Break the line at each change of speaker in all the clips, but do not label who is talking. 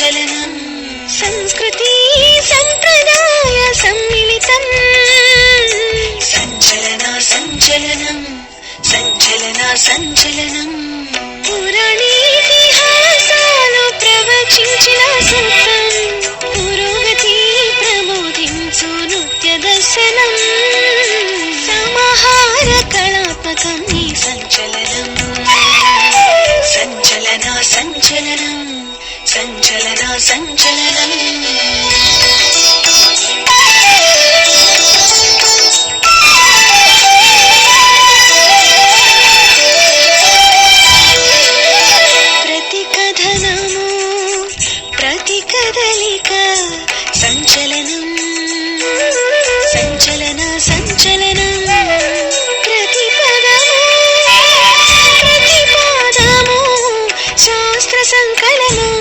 సంచలనం సంస్కృతి సంప్రదాయ సమ్మిళితం సంచలన సంచలనం సంచలన సంచలనం పురాణేతిహాసాలు ప్రవచించిన సూత్రం పురోగతి ప్రబోధించు నృత్య దర్శనం సమాహార కళాత్మకం ఈ సంచలనం సంచలన సంచలనం సంచలన సంచలనం ప్రతి కథనము ప్రతి కదలిక సంచలనం సంచలన సంచలనం ప్రతి పదము ప్రతి పాదము శాస్త్ర సంకలనం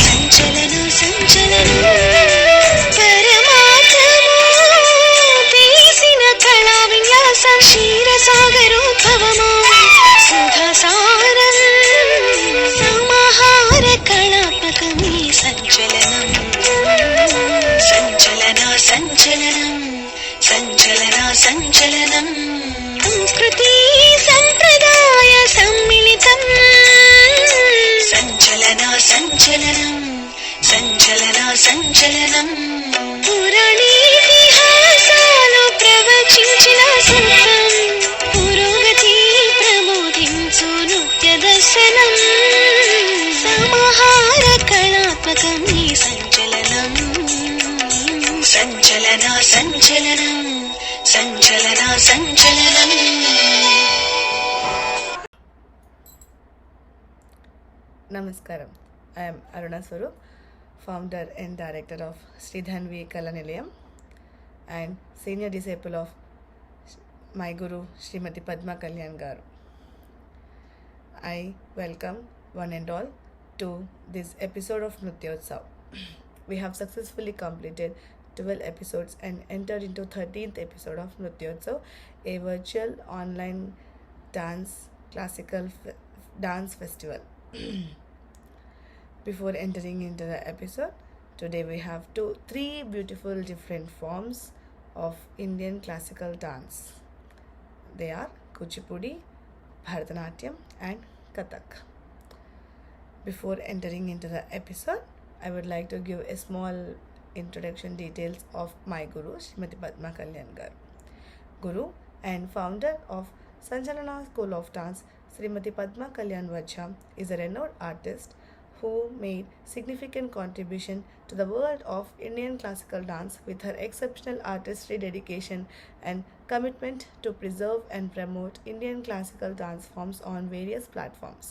సంచలన సంచలనం పరమాత్మము తీసిన కళా విన్యాసం క్షీరసాగరోద్భవము సుధాసారం సమాహార కళాత్మకమీ సంచలనం సంచలన సంచలనం సంచలన సంచలనం సంస్కృతి సంప్రదాయ సమ్మిళితం సంచలన సంచలనం సంచలన సంచలనం పురాణేతిహాసాలు ప్రవచించిన సూత్రం పురోగతి ప్రబోధించు నృత్య దర్శనం సమాహార కళాత్మకం ఈ సంచలనం సంచలన సంచలనం సంచలన సంచలనం.
Namaskaram. I am Aruna Swarup, founder and director of Sri Dhanvi Kala Nilayam and senior disciple of my guru Srimati Padma Kalyan Garu. I welcome one and all to this episode of Nrutyotsav. We have successfully completed 12 episodes and entered into 13th episode of Nrutyotsav, a virtual online classical dance festival. Before entering into the episode, today we have three beautiful different forms of Indian classical dance. They are Kuchipudi, Bharatanatyam and Kathak. Before entering into the episode, I would like to give a small introduction details of my guru, Srimati Padma Kalyan Garu. Guru and founder of Sanchalana School of Dance, Srimati Padma Kalyan Vajja is a renowned artist who made significant contribution to the world of Indian classical dance with her exceptional artistry dedication and commitment to preserve and promote Indian classical dance forms on various platforms.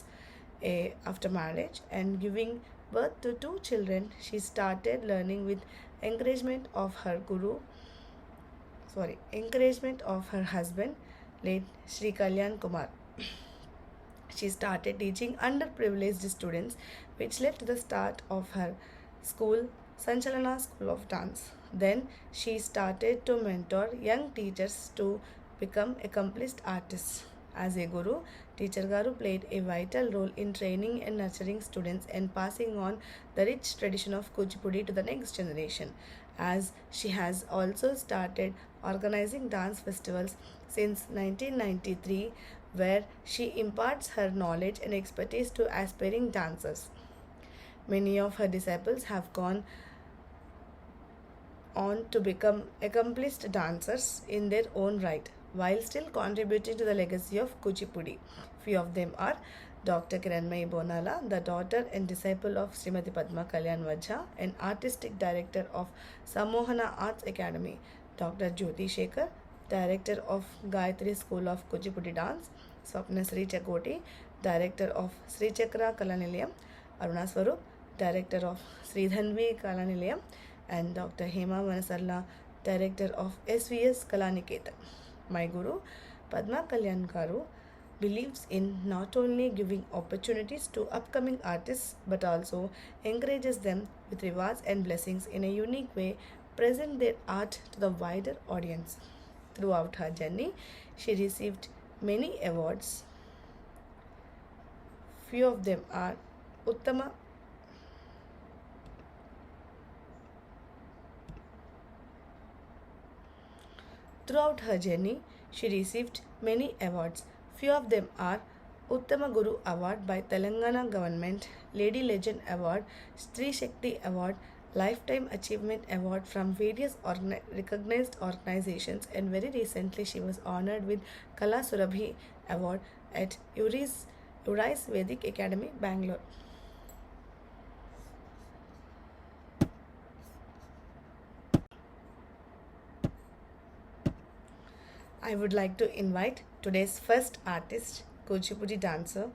After marriage and giving birth to 2 children, she started learning with encouragement of her husband, late Sri Kalyan Kumar. She started teaching underprivileged students, which led to the start of her school, Sanchalana School of Dance. Then she started to mentor young teachers to become accomplished artists. As a guru, Teacher Garu played a vital role in training and nurturing students and passing on the rich tradition of Kuchipudi to the next generation, as she has also started organizing dance festivals since 1993, where she imparts her knowledge and expertise to aspiring dancers. Many of her disciples have gone on to become accomplished dancers in their own right, while still contributing to the legacy of Kuchipudi. Few of them are Dr. Kiranmayi Bonala, the daughter and disciple of Srimati Padma Kalyan Vajja and artistic director of Samohana Arts Academy; Dr. Jyoti Shekhar, director of Gayatri School of Kuchipudi Dance; Swapna Sri Chakoti, director of Sri Chakra Kala Nilayam; Aruna Swarup, director of Sri Dhanvi Kala Nilayam; and Dr. Hema Manasarla, director of SVS Kalaniketan. My guru, Padma Kalyan Garu, believes in not only giving opportunities to upcoming artists but also encourages them with rewards and blessings in a unique way, present their art to the wider audience. Throughout her journey, she received many awards. Few of them are Uttama Throughout her journey, she received many awards. Few of them are Uttama Guru Award by Telangana Government, Lady Legend Award, Stree Shakti Award, Lifetime Achievement Award from various recognized organizations, and very recently she was honored with Kala Surabhi Award at Urais Vedic Academy, Bangalore. I would like to invite today's first artist, Kuchipudi dancer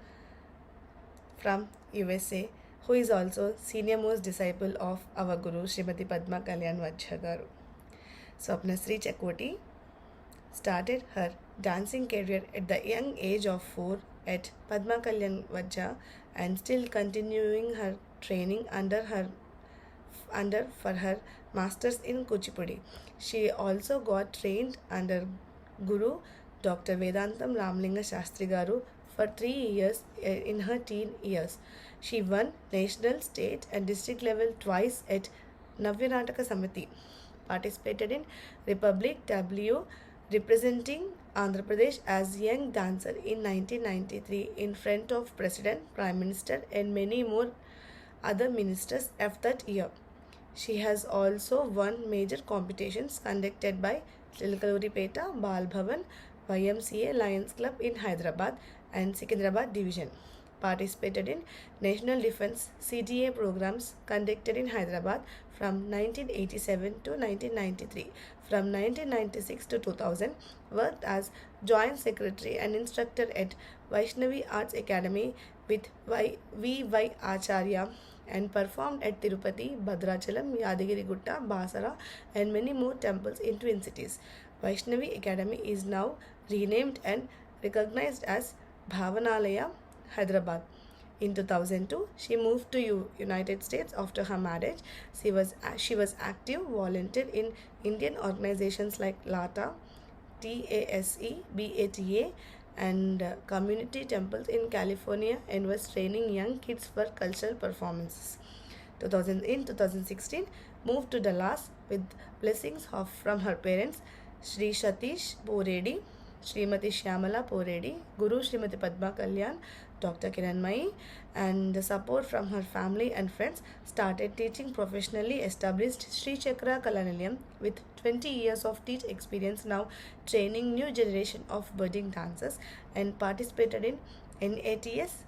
from USA, who is also senior most disciple of our Guru Srimati Padma Kalyan Vajja Garu. Swapnasri Chakoti started her dancing career at the young age of 4 at Padma Kalyan Vajja and still continuing her training under for her masters in Kuchipudi. She also got trained under Guru Dr. Vedantam Ramlinga Shastri Garu for 3 years in her teen years. She won national, state and district level twice at Navya Nataka Samiti. Participated in Republic W representing Andhra Pradesh as young dancer in 1993 in front of President, Prime Minister and many more other ministers of that year. She has also won major competitions conducted by Chilkaluripeta, Bal Bhavan, YMCA Lions Club in Hyderabad and Secunderabad Division. Participated in National Defence CDA programs conducted in Hyderabad from 1987 to 1993. From 1996 to 2000, worked as Joint Secretary and Instructor at Vaishnavi Arts Academy with V.Y. Acharya and performed at Tirupati, Bhadrachalam, Yadagirigutta, Basara and many more temples in twin cities. Vaishnavi Academy is now renamed and recognized as Bhavanalaya, Hyderabad. In 2002, she moved to United States after her marriage. She was active volunteer in Indian organizations like LATA, TASE, BATA and community temples in California and was training young kids for cultural performances. In 2016, moved to Dallas with blessings from her parents, Sri Satish Poredi, Srimati Shyamala Poredi, Guru Srimati Padma Kalyan, Dr. Kiranmai, and the support from her family and friends, started teaching professionally, established Sri Chakra Kalanilayam with 20 years of teach experience, now training new generation of budding dancers, and participated in NATS,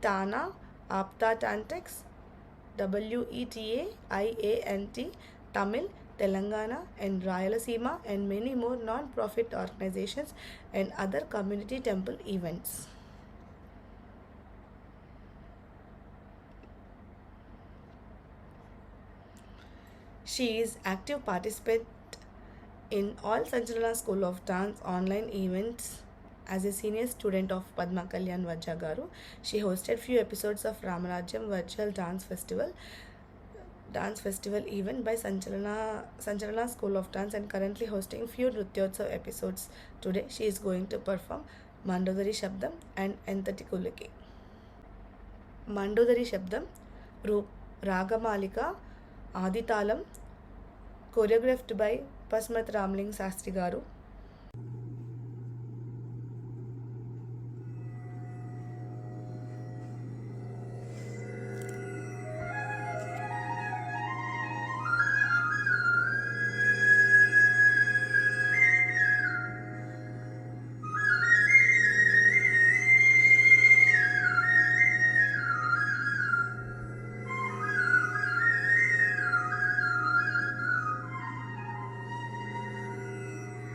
TANA, Apta Tantex, WETA, IANT, Tamil, Telangana and Rayalaseema and many more non-profit organizations and other community temple events. She is active participant in all Sanchalana School of Dance online events. As a senior student of Padma Kalyan Vajja Garu, she hosted few episodes of Ramarajyam Virtual Dance Festival event by Sanchalana School of Dance and currently hosting few Nrutyotsav episodes. Today she is going to perform Mandodari Shabdam and Entati Kuliki. Mandodari Shabdam, Ragamalika, Aditalam, choreographed by Pasmat Ramling Sastri Garu.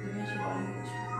Dimension.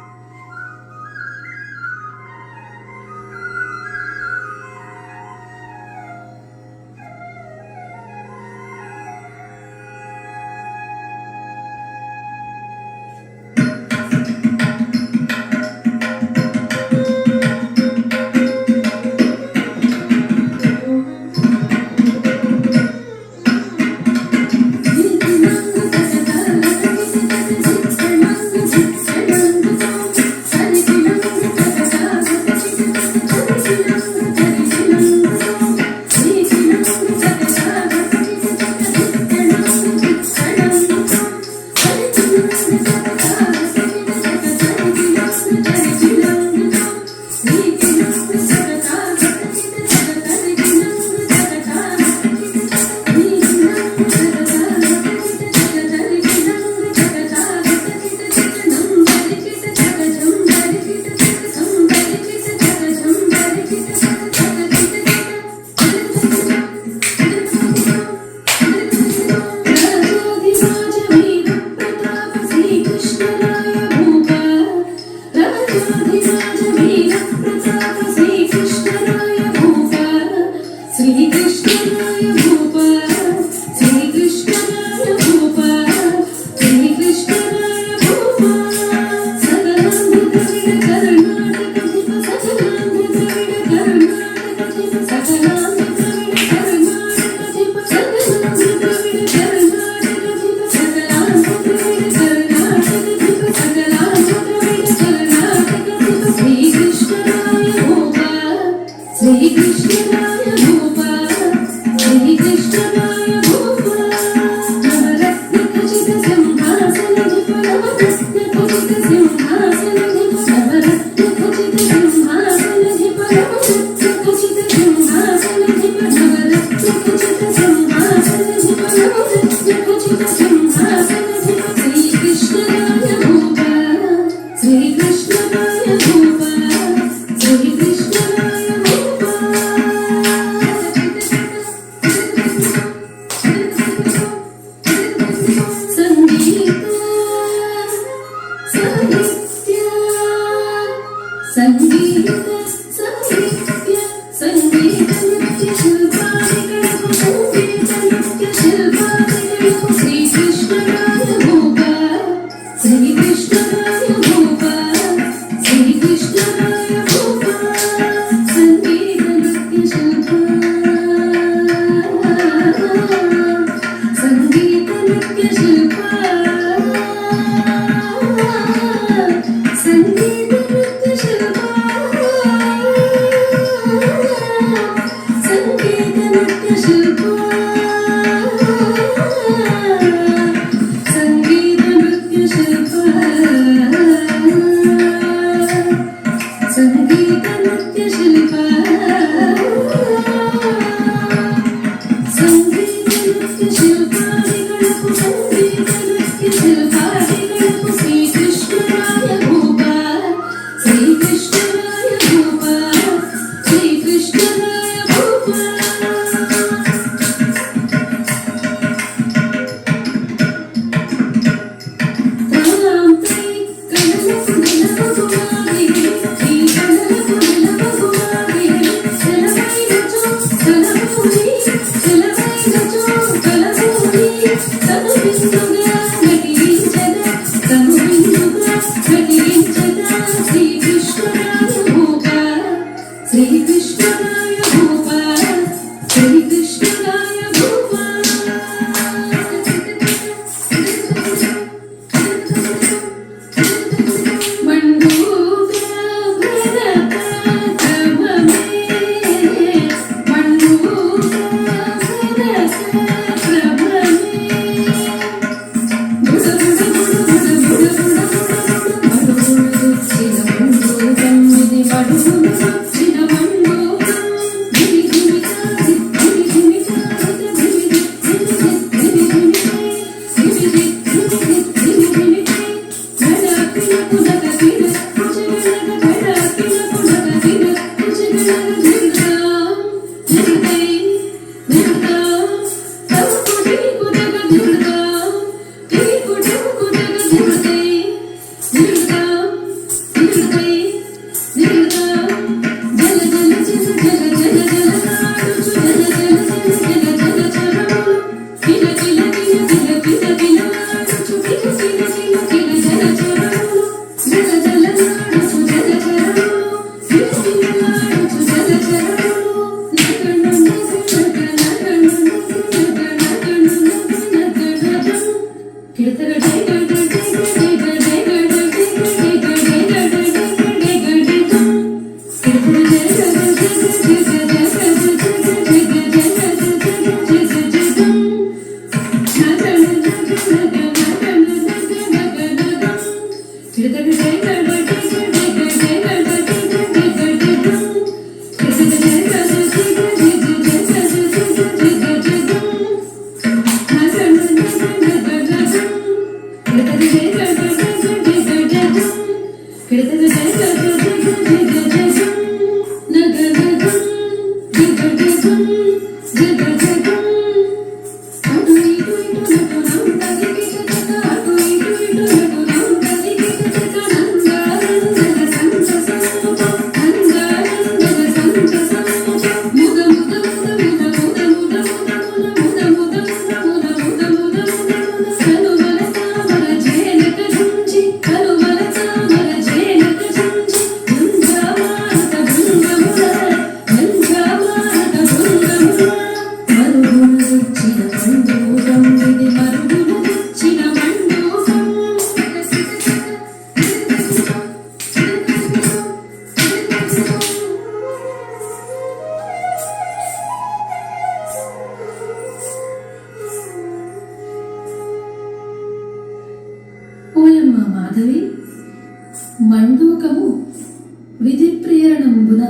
విధి ప్రేరణంబున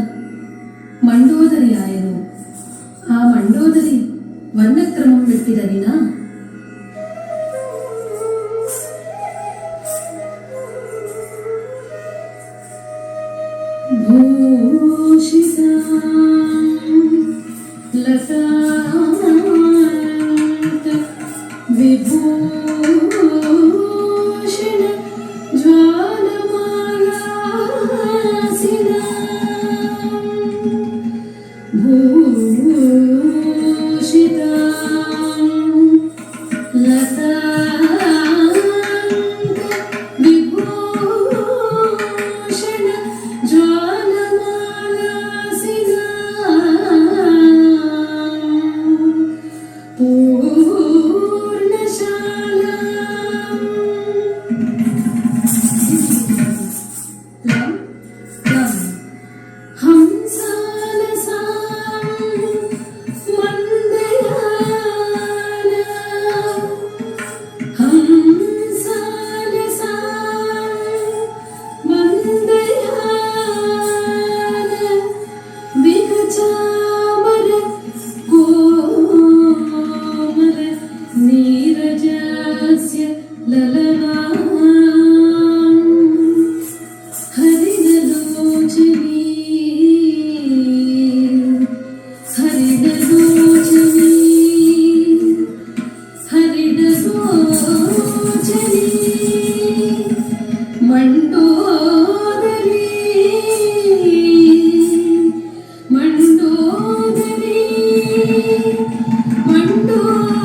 మండోదరి ఆయను. ఆ మండోదరి వర్ణక్రమం పెట్టిదనినా భూషితా లతాంత విభూషణ జ్వాలమాలాసినా భూషితా లతాంత విభూషణ జ్వాలమాలాసినా పూర్ణశాలా లం లం హంసాలసాం మందయాన హంసాలసాం మందయాన వికచామర కోమల నీరజాస్య లలనాం హరిణలోచనీ హరిణలోచనీ హరిణలోచనీ మండోదరీ మండోదరీ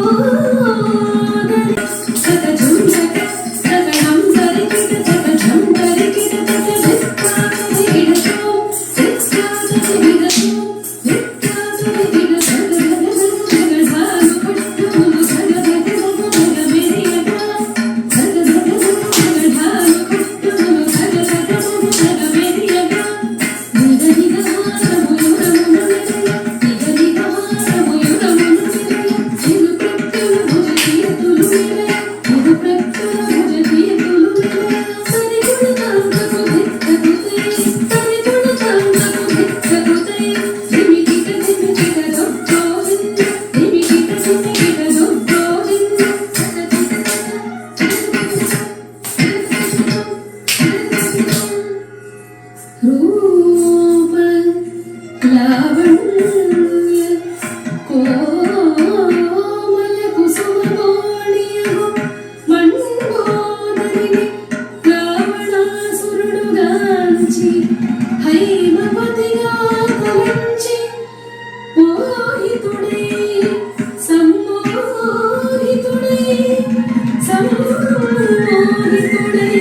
మండోదరీ సకజం సక సకణం సరికిట సకజం సరికిట సకజిత్తాసరిగిడతో సిత్తాసరిగిడతో సిత్తాసరిగిడ సగధగధగధగధాలు పట్టుములు సగధగధగధగమెరియగా సగధగధగధగధాలు పట్టుములు సగధగధగధగమెరియగా నిగనిగహారముయురమునమెరయ నిగనిగహారముయురమునమెరయ చిరుప్రత్యులు భుజతీయతులు మెరయ చిరుప్రత్యులు భుజతీయతులు మెరయ సరిగుణకాంతకు ధిక్కకుతై సరిగుణకాంతకు ధిక్కకుతై ధిమికిట ధిమికిట దొగ్గోవింద ధిమికిట ధిమికిట దొగ్గోవింద రూప లావణ్య కోమల కుసుమమోణియగు మండోదరిని రావణాసురుడుగాంచి హైమవతిగా తలంచి మోహితుడై సమ్మోహితుడై సమ్మోహితుడై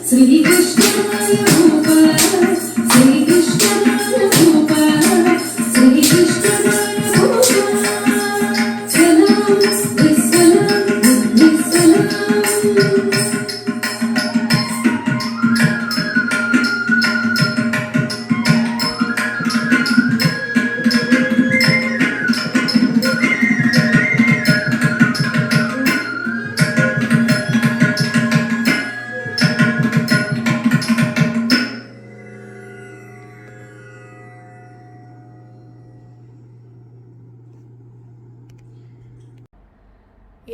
శ్రీకృష్ణాయ భూప శ్రీకృష్ణాయ భూప శ్రీకృష్ణాయ భూప సలాం విస్సలాం విస్సలాం.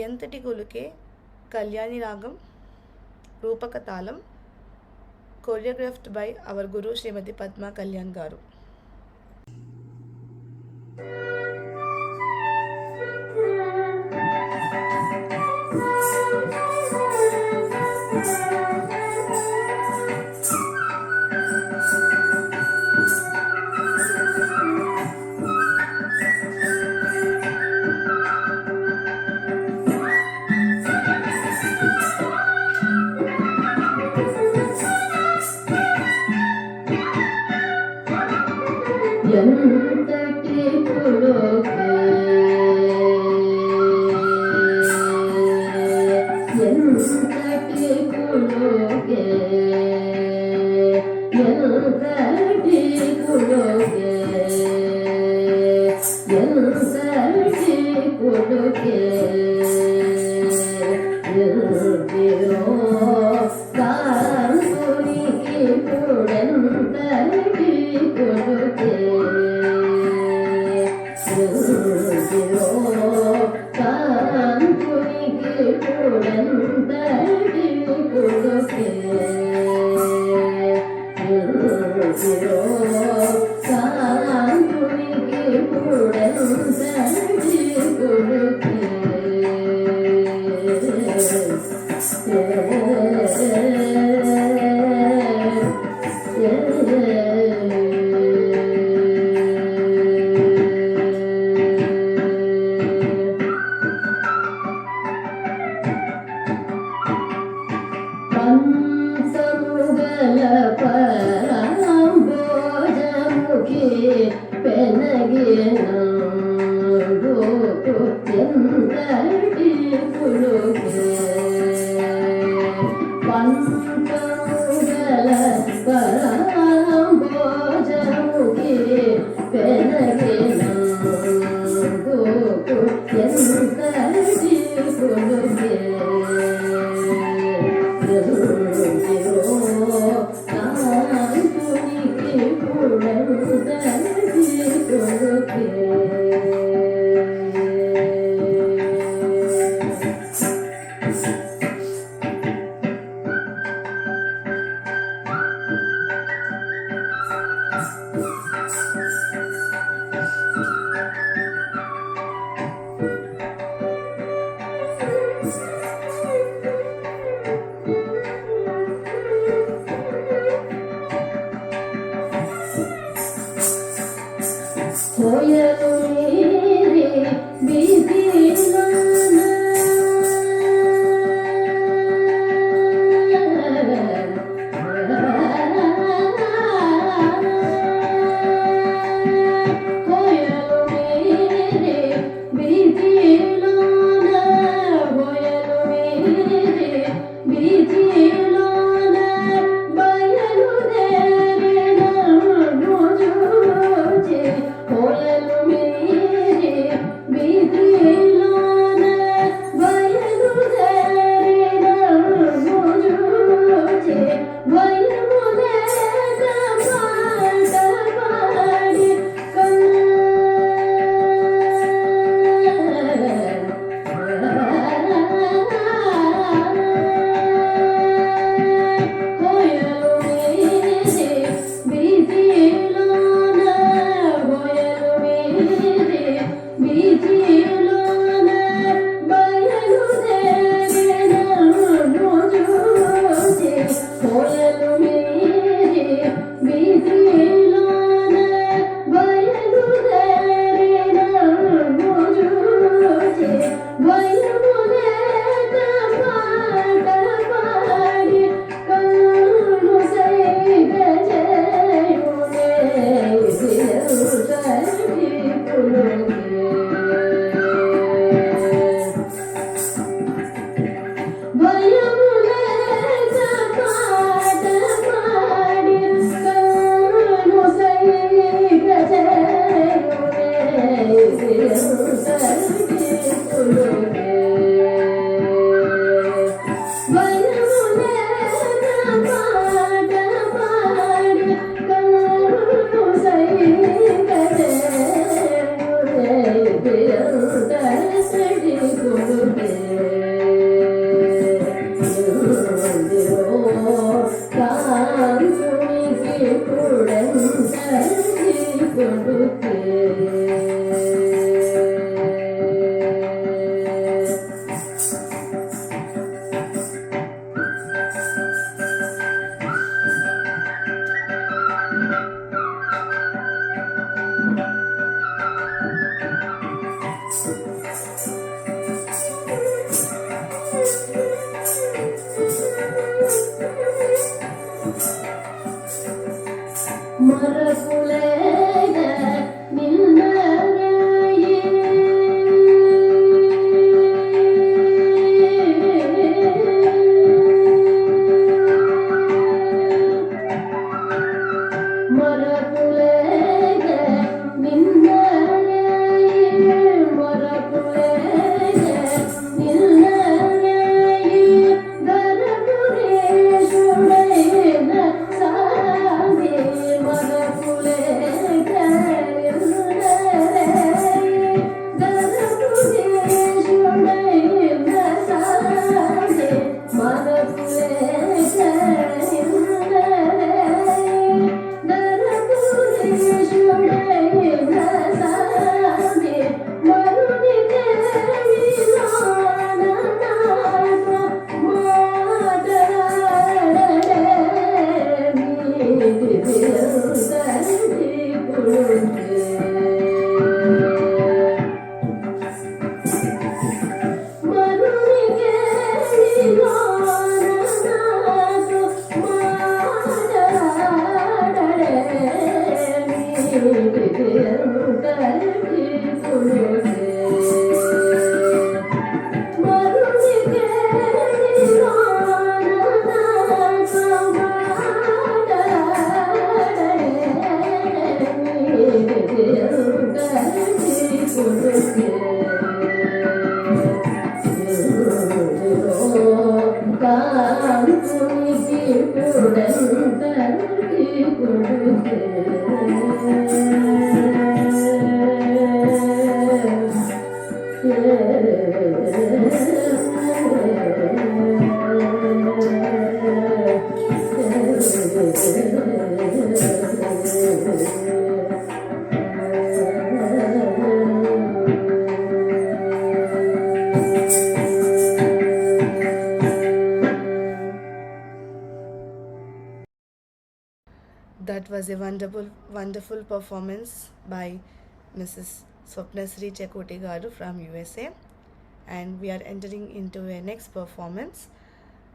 ఎంతటి కొలుకే కళ్యాణి రాగం రూపక తాళం కొరియోగ్రాఫ్డ్ బై అవర్ గురు శ్రీమతి పద్మా కళ్యాణ్ గారు.
ఎంతటి పులోకే ఎంతటి పులోకే ఎంతటి పులోకే ఎంతటి పులోకే ఎంతిరో కాంతునికి పుడెంతటి పులోకే కాంతునికి పుడెంతటి పులోకే కాంతునికి పుడెంతటి పులోకే పంచముగల పరాంబోజముఖి పెనగిన ఎంతటి పులుకే పంచముగల పరాంబోజముఖి పెనగిన ఎంతటి పులుకే కాంతునికి పుడెంతటి పులోకే
That was a wonderful performance by Mrs. Swapnasri Chakoti Garu from USA. And we are entering into a next performance,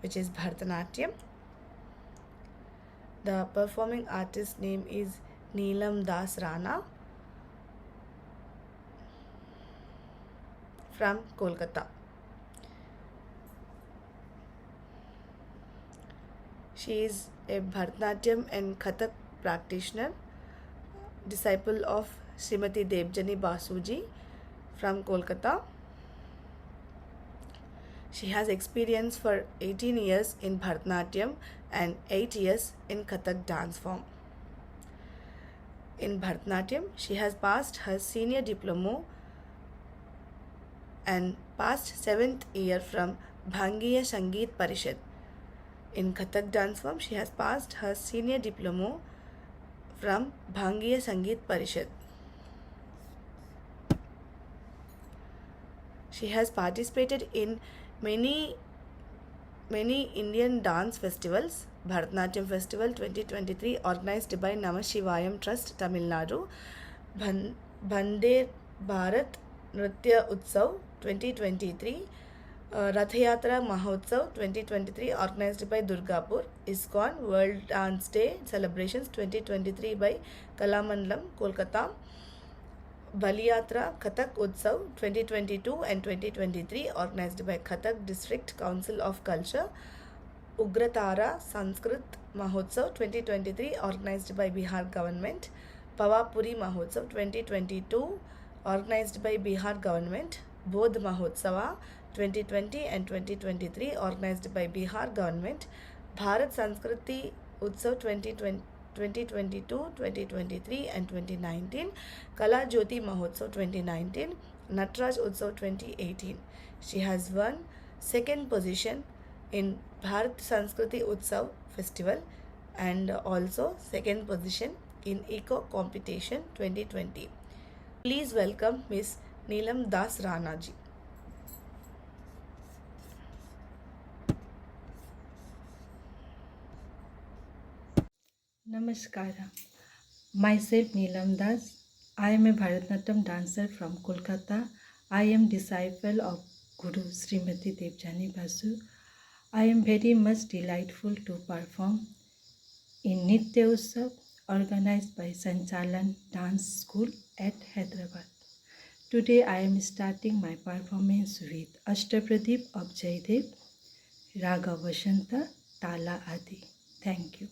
which is Bharatanatyam. The performing artist name is Neelam Das Rana from Kolkata. She is a Bharatanatyam and Kathak practitioner, disciple of Srimati Debjani Basuji from Kolkata. She has experience for 18 years in Bharatanatyam and 8 years in Kathak dance form. In Bharatanatyam, she has passed her senior diploma and passed 7th year from Bhangiya Sangeet Parishad. In Kathak dance form, she has passed her senior diploma from Bhangiya Sangeet Parishad. She has participated in many Indian dance festivals. Bharatanatyam Festival 2023 organized by Namah Shivayam Trust, Tamil Nadu. Bande Bharat Nritya Utsav 2023. Rath Yatra Mahotsav 2023 organized by Durgapur. ISKCON World Dance Day celebrations 2023 by Kalamandalam, Kolkata. Baliyatra Kathak Utsav 2022 and 2023 organized by Kathak District Council of Culture. Ugratara Sanskrit Mahotsav 2023 organized by Bihar Government. Pavapuri Mahotsav 2022 organized by Bihar government. Bodh Mahotsava 2020 and 2023 organized by Bihar government. Bharat Sanskriti Utsav 2022, 2023 and 2019. Kala Jyoti Mahotsav 2019. Natraj Utsav 2018. She has won second position in Bharat Sanskriti Utsav festival and also second position in Eco Competition 2020. Please welcome Miss Neelam Das Rana ji.
Namaskara. Myself Neelam Das. I am a Bharatanatyam dancer from Kolkata. I am disciple of Guru Srimati Devjani Basu. I am very much delightful to perform in Nitya Utsav organized by Sanchalan Dance School at Hyderabad. Today I am starting my performance with Ashtapradeep of Jaidev, Raga Vashanta, Tala Adi. Thank you.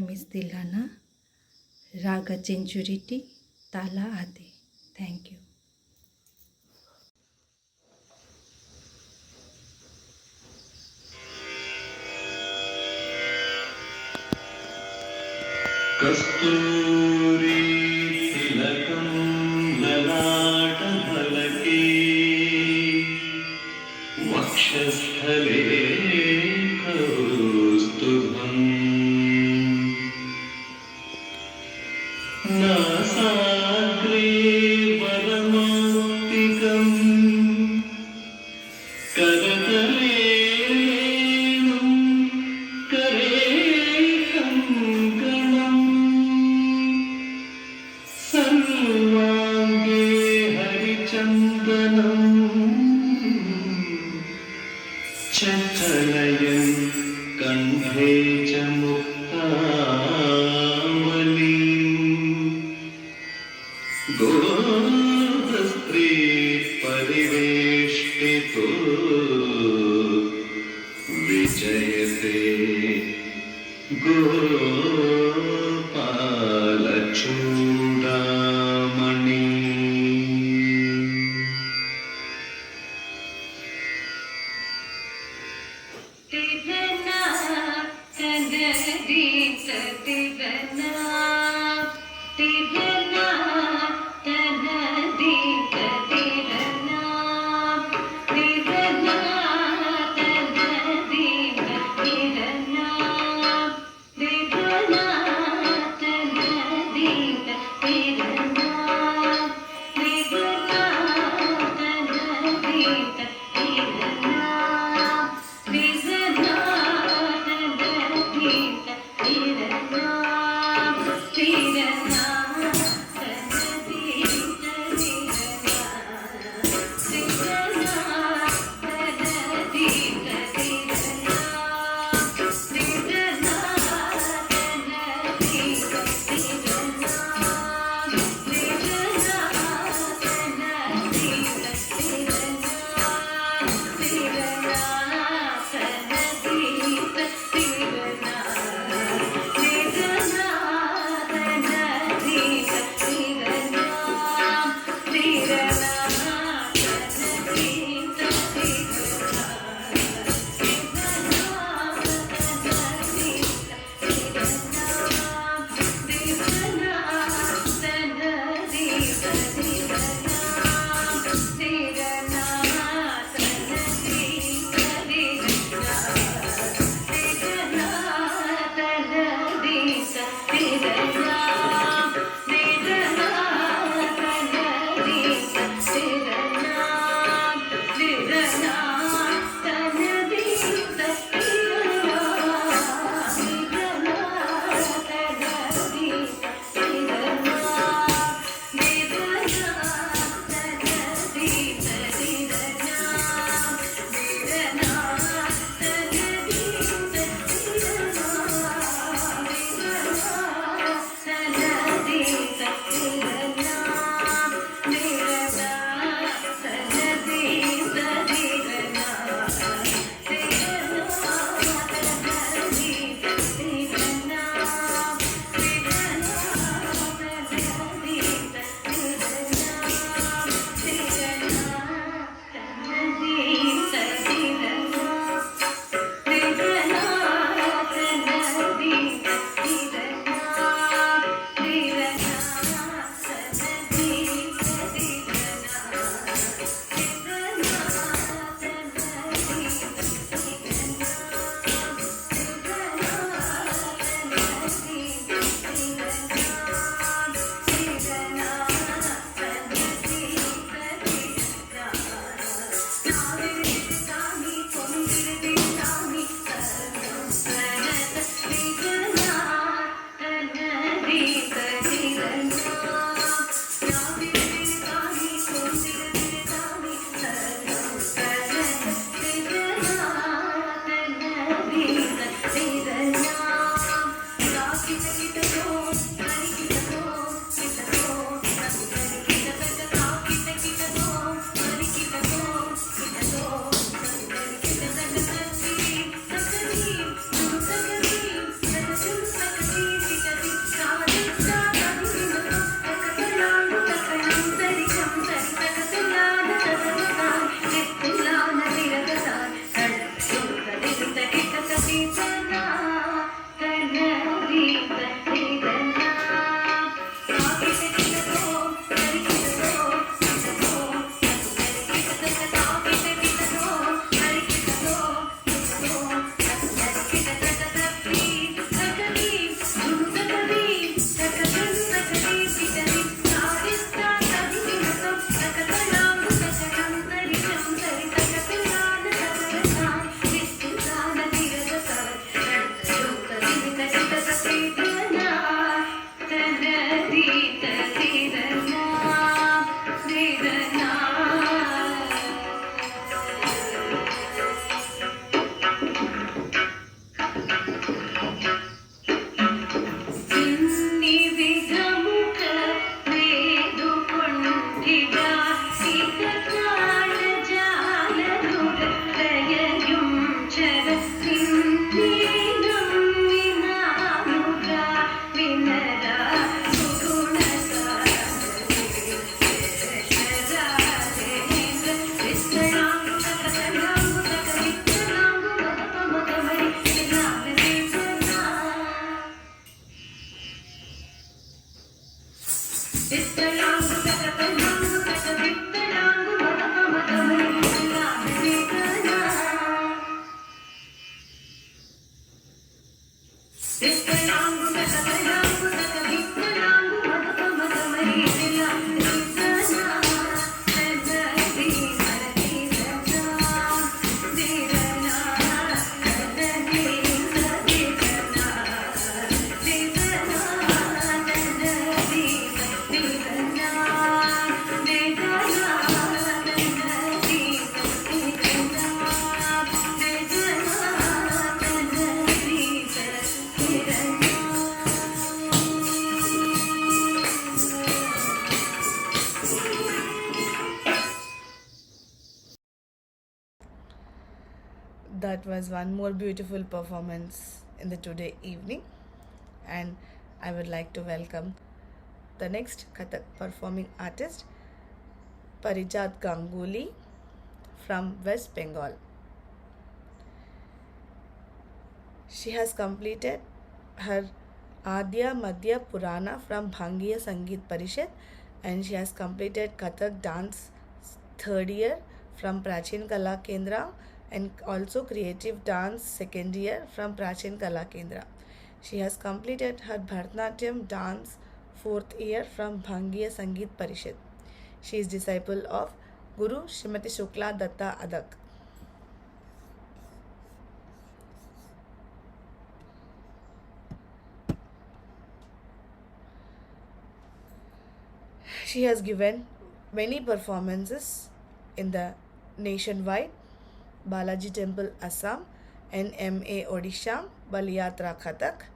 Miss Dilana, Raga Chinchuriti, Tala Adi. Thank you.
कस्तूरी तिलकं ललाटफलके वक्षस्थले कौस्तुभम् नासाग्रे वरमौक्तिकम् करतले चञ्चलयन् कण्ठे च मुक्तावलीम् गोधस्त्री परिवेष्टितो विजयते गोपालचूडामणि
तिबना तनदी तिबना तिबना तनदी तिबना तिबना तनदी तिबना तिबना तनदी Vittalaangu Katapanangu Katavittalaangu Madhamadamayila Vedana. Vittalaangu Katapanangu Katavittalaangu Madhamadamayila Vedana. Vedati Madati Vedana. Vedana. Vedati Madati Vedana. Vedana.
That was one more beautiful performance in the today evening, and I would like to welcome the next Kathak performing artist, Parijat Ganguly from West Bengal. She has completed her Adya Madhya Purana from Bhangiya Sangeet Parishad, and she has completed Kathak dance third year from Prachin Kala Kendra, and also creative dance second year from Prachin Kala Kendra. She has completed her Bharatanatyam dance fourth year from Bhangiya Sangeet Parishad. She is disciple of Guru Srimati Shukla Datta Adak. She has given many performances in the nationwide Balaji Temple Assam, NMA Odisha, Baliyatra Kathak,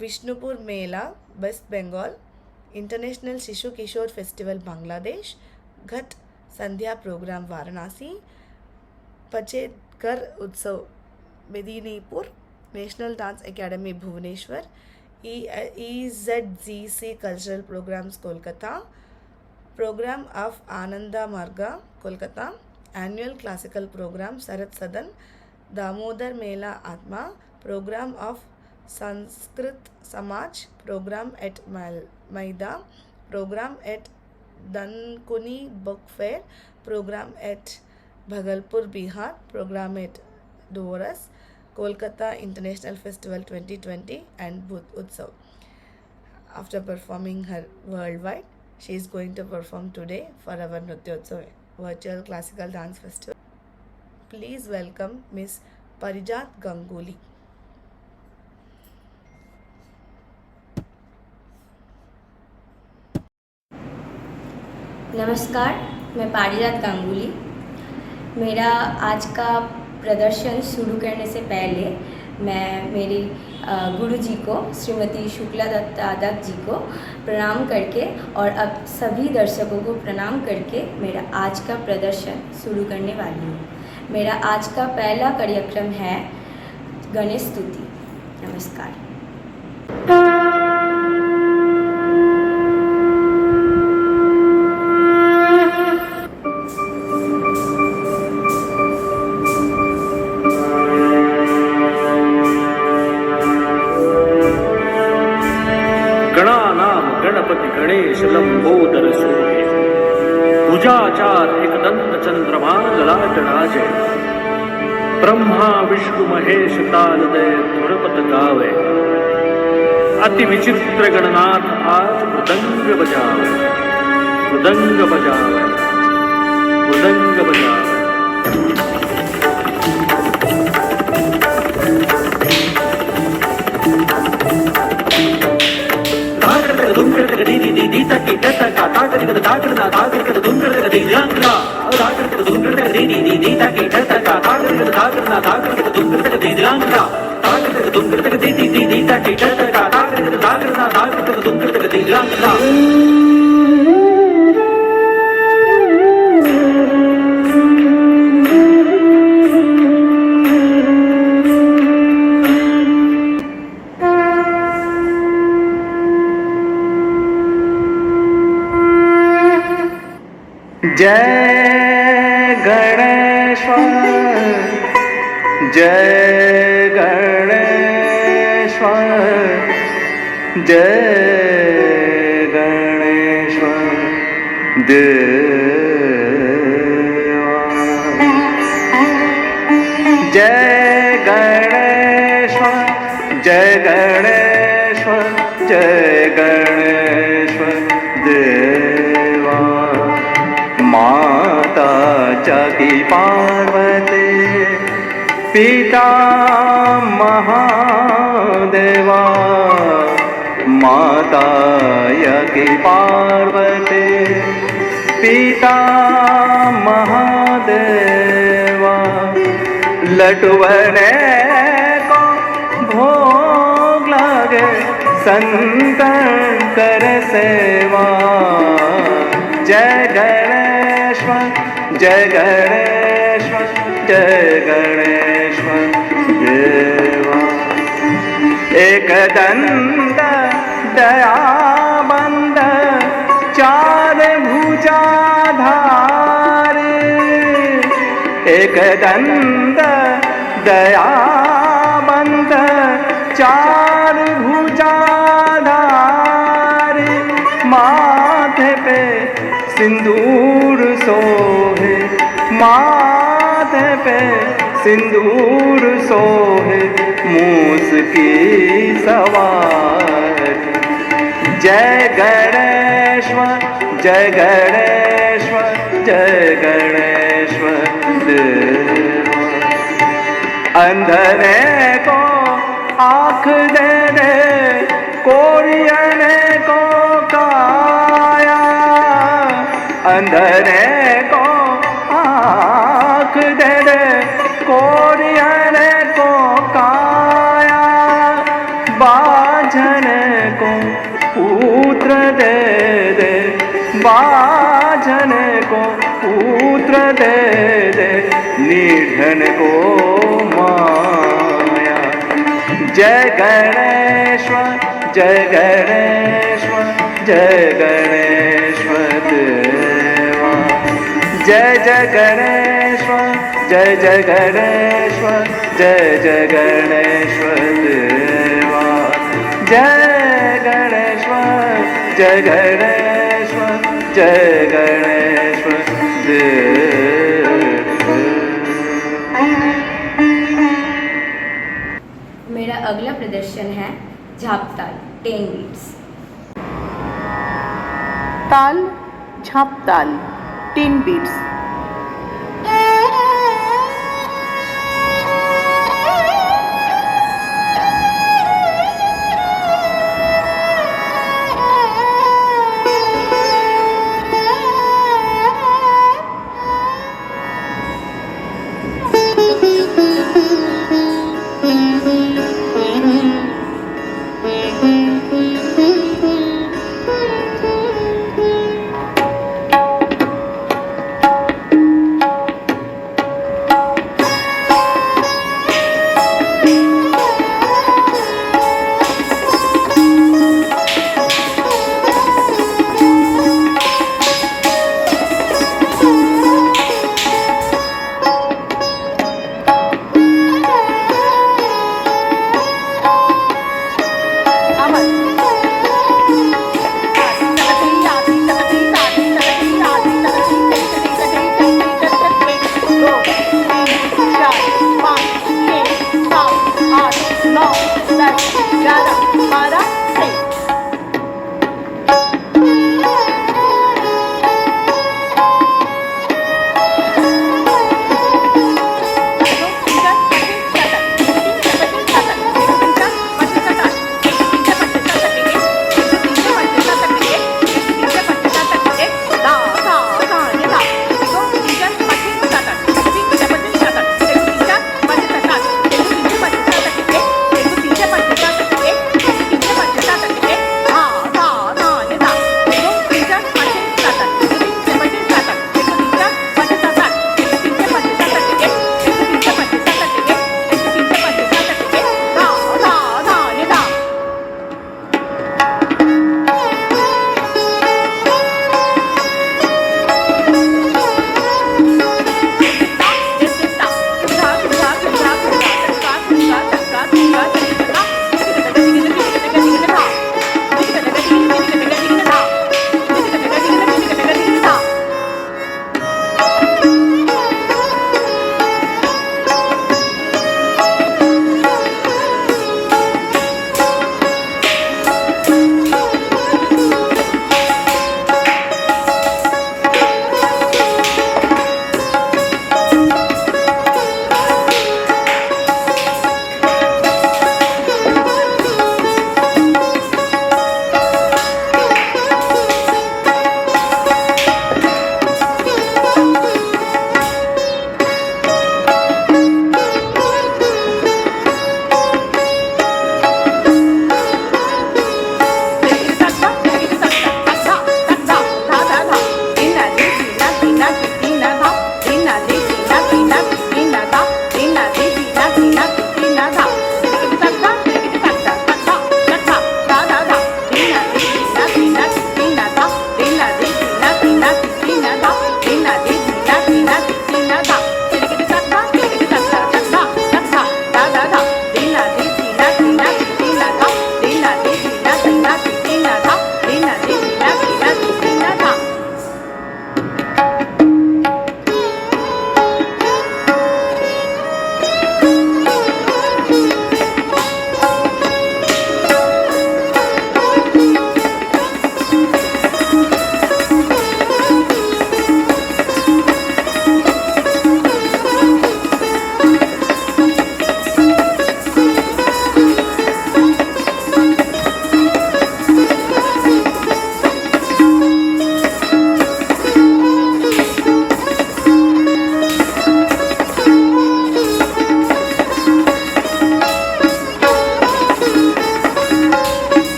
Vishnupur Mela West Bengal, International Shishu Kishore Festival Bangladesh, Ghat Sandhya Program Varanasi, Pachedkar Utsav Medinipur, National Dance Academy Bhubaneswar, EZGC Cultural Programs Kolkata, Program of Ananda Marga Kolkata, Annual Classical Program Sarat Sadan, Damodar Mela Atma, Program of Sanskrit Samaj, Program at Maida, Program at Dankuni Book Fair, Program at Bhagalpur, Bihar, Program at Doras, Kolkata International Festival 2020 and Bhuth Utsav. After performing her worldwide, she is going to perform today for our Nrutyotsav virtual classical dance festival. Please welcome Miss Parijat Ganguly.
नमस्कार, मैं पारिजात गांगुली। मेरा आज का प्रदर्शन शुरू करने से पहले मैं मेरी गुरु जी को श्रीमती शुक्ला दत्ता अदक जी को प्रणाम करके और अब सभी दर्शकों को प्रणाम करके मेरा आज का प्रदर्शन शुरू करने वाली हूँ। मेरा आज का पहला कार्यक्रम है गणेश स्तुति। नमस्कार।
गणपति गणेश लंबोदर सोहे भुजाचार एकदंत चंद्रमा ललाट राजे ब्रह्मा विष्णु महेश तालदय धुरपत गावे अति विचित्र गणनाथ आज मृदंग बजावे मृदंग बजावे मृदंग बजावे। जय गणेश्वर जय गणेश्वर जय गणेश्वर। जय गणेश्वर जय गणेश्वर जय गणेश्वर देवा माता जगी पार्वती पिता महादेवा माता यज्ञ पार्वती पिता महादेवा लटुवने को भोग लागे संतन कर सेवा जय गणेश्वर जय गणेश्वर जय गणेश्वर देवा एक दंड दयाबंद चार भुजाधारी एक दंड दयाबंद चार भुजाधारी माथे पे सिंदूर सोहे माथे पे सिंदूर सोहे मूस की सवार जय गणेश्वर जय गणेश्वर जय गणेश्वर देवा अंधने को आँख दे दे कोरियने को काया अंधने को आँख दे दे कोरियने को काया बाझन को पुत्र दे दे बाझन को पुत्र दे दे निर्धन को माया जय गणेश्वर जय गणेश्वर जय गणेश्वर देवा जय जय गणेश्वर जय जय गणेश्वर जय जय गणेश्वर देवा जय गणेश्वर जय गणेश्वर जय गणेश्वर देवा।
मेरा अगला प्रदर्शन है झापताल 10 बीट्स।
ताल झाप ताल 10 बीट्स।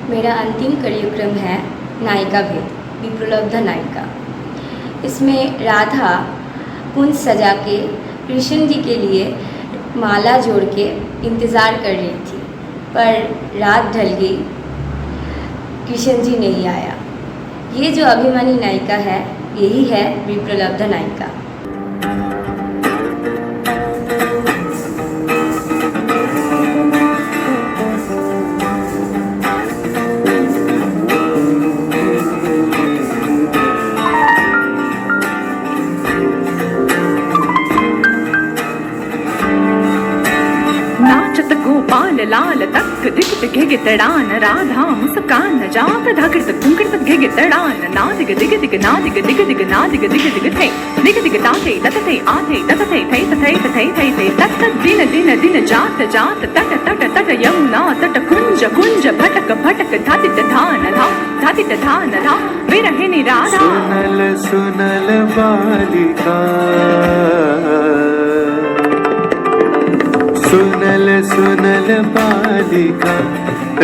मेरा अंतिम कार्यक्रम है नायिका भेद विप्रलब्ध नायिका। इसमें राधा कुंज सजा के कृष्ण जी के लिए माला जोड़ के इंतज़ार कर रही थी, पर रात ढल गई, कृष्ण जी नहीं आया। ये जो अभिमानी नायिका है, यही है विप्रलब्ध नायिका।
नाचत गोपाल लाल तक दिगत गिगतड़ान राधा मुस्कान जाप धाकृत कुंकृत गिगतड़ान नादिग दिग दिग नादिग दिग दिग नादिग दिग दिग थे दिग दिग ताते ततते आते ततते थे तथे तथे थे थे तत दिन दिन दिन जात जात तट तट तट यमुना तट कुंज कुंज भटक भटक धातित धान धा धातित धान धा विरहिणी राधा।
सुनल सुनल बालिका सुनल सुनल बालिका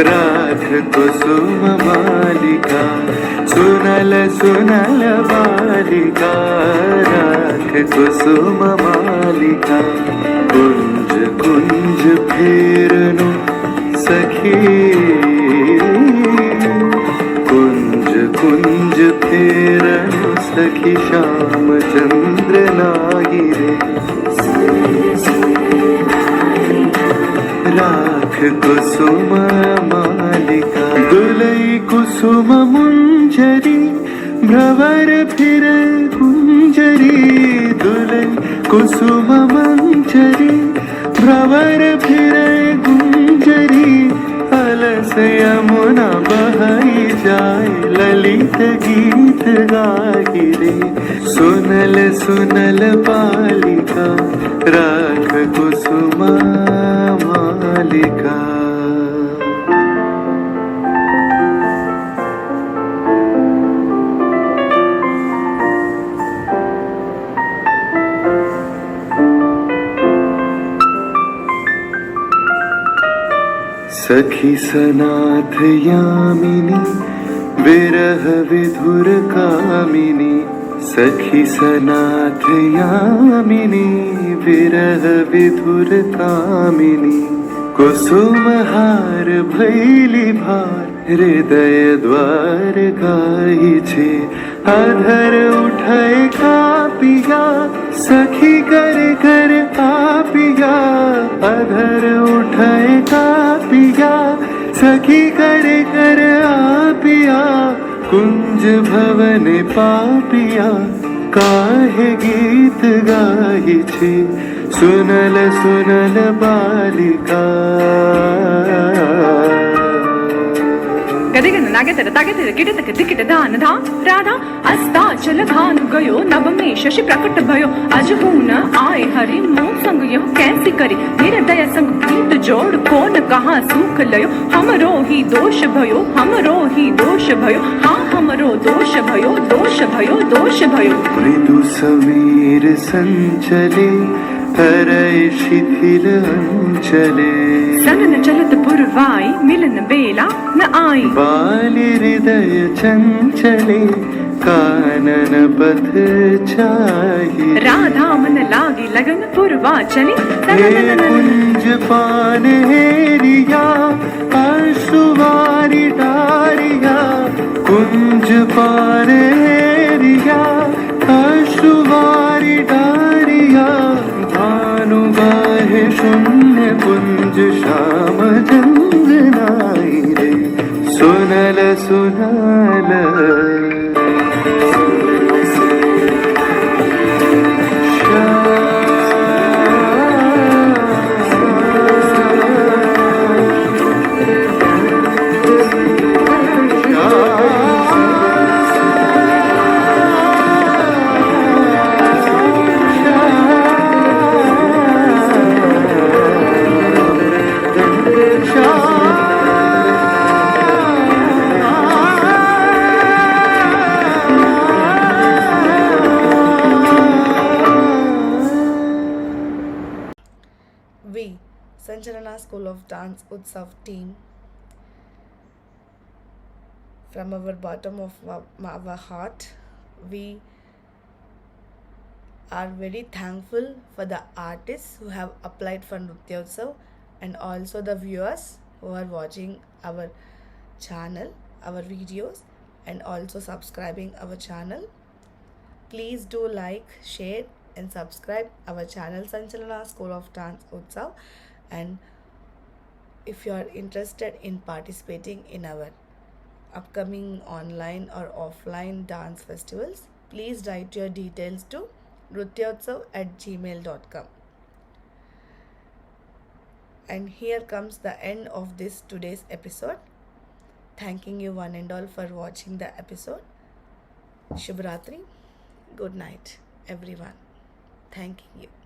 राख कुसुम मालिका सुनल सुनल बालिका राख कुसुम मालिका कुंज कुंज फेरनु सखी कुंज कुंज फेरनु सखी श्याम चंद्र नागी रे राख कुसुम मालिका दुलई कुसुम मुंजरी भ्रवर फिर कुंजरी दुलई कुसुम मंजरी भ्रवर फिर गुंजरी अलस यमुना बहई जाए ललित गीत गाही रे सुनल सुनल बालिका राख कुसुम मालिका। सखी सनाथ यामिनी विरह विधुर कामिनी सखी सनाथ यामिनी विरह विधुर कामिनी कुसुम हार भैली भार हृदय द्वार गाई छे अधर उठाए कापिया सखी कर कर आपिया अधर उठाए कापिया सखी कर कर आपिया कुंज भवन पापिया काहे गीत गाही छे सुनल सुनल बालिका।
गदिगन नागतर तागतर गिडतक दिकिट दान धा राधा अस्ताचल भानु गयो नभ में शशि प्रकट भयो अजहून आए हरि मोह संग यह कैसी करी निर्दय संग प्रीत जोड़ कौन कहाँ सुख लयो हमरो ही दोष भयो हमरो ही दोष भयो हाँ हमरो दोष भयो दोष भयो दोष भयो।
मृदु समीर संचले हरय शिथिल अंचले
सनन चलत पुरवाई मिलन बेला न आई
बाली हृदय चंचले कानन पथ चाहिए
राधा मन लागी लगन पुरवा चली
हे कुंज पान हेरिया अश्रुवारी डारिया कुंज पान हेरिया अश्रुवारी डारिया भानु गाहे शून्य कुंज श्याम चंद्र नाई रे सुनल सुनल
Sanchalana School of Dance Utsav team, from our bottom of our heart, we are very thankful for the artists who have applied for Nrutyotsav and also the viewers who are watching our channel, our videos, and also subscribing our channel. Please do like, share and subscribe our channel Sanchalana School of Dance Utsav. And if you are interested in participating in our upcoming online or offline dance festivals, please write your details to nrutyotsav@gmail.com. And here comes the end of this today's episode. Thanking you one and all for watching the episode. Shubhratri. Good night, everyone. Thanking you.